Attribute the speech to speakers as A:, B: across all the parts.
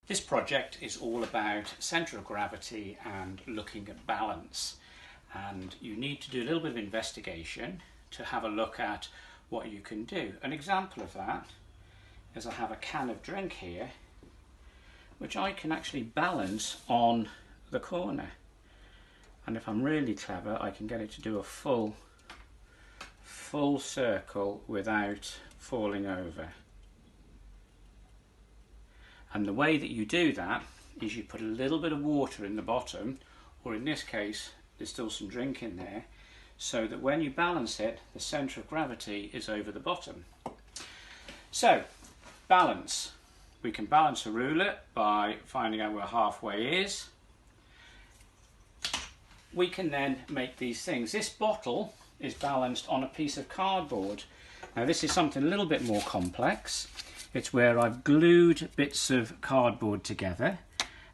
A: This project is all about centre of gravity and looking at balance, and you need to do a little bit of investigation to have a look at what you can do. An example of that is I have a can of drink here which I can actually balance on the corner, and if I'm really clever I can get it to do a full circle without falling over. And the way that you do that is you put a little bit of water in the bottom, or in this case there's still some drink in there, so that when you balance it the centre of gravity is over the bottom. So balance. We can balance a ruler by finding out where halfway is. We can then make these things. This bottle is balanced on a piece of cardboard. Now this is something a little bit more complex. It's where I've glued bits of cardboard together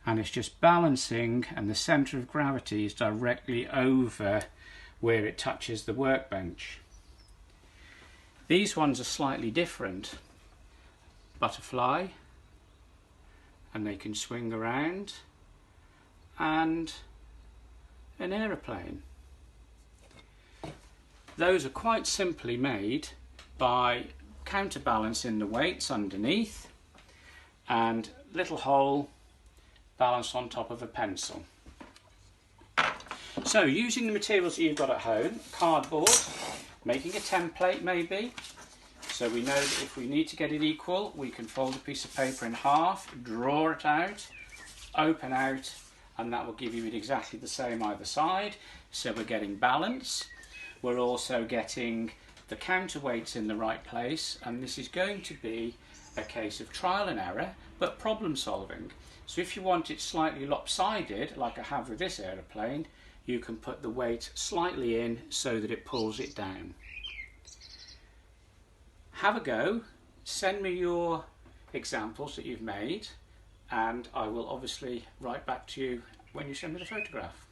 A: and it's just balancing, and the centre of gravity is directly over where it touches the workbench. These ones are slightly different. Butterfly, and they can swing around, and an aeroplane. Those are quite simply made by counterbalancing the weights underneath and little hole balanced on top of a pencil. So using the materials that you've got at home, cardboard, making a template maybe, so we know that if we need to get it equal we can fold a piece of paper in half, draw it out, open out, and that will give you it exactly the same either side. So we're getting balance, we're also getting the counterweights in the right place, and this is going to be a case of trial and error but problem solving. So if you want it slightly lopsided like I have with this aeroplane, you can put the weight slightly in so that it pulls it down. Have a go, send me your examples that you've made, and I will obviously write back to you when you send me the photograph.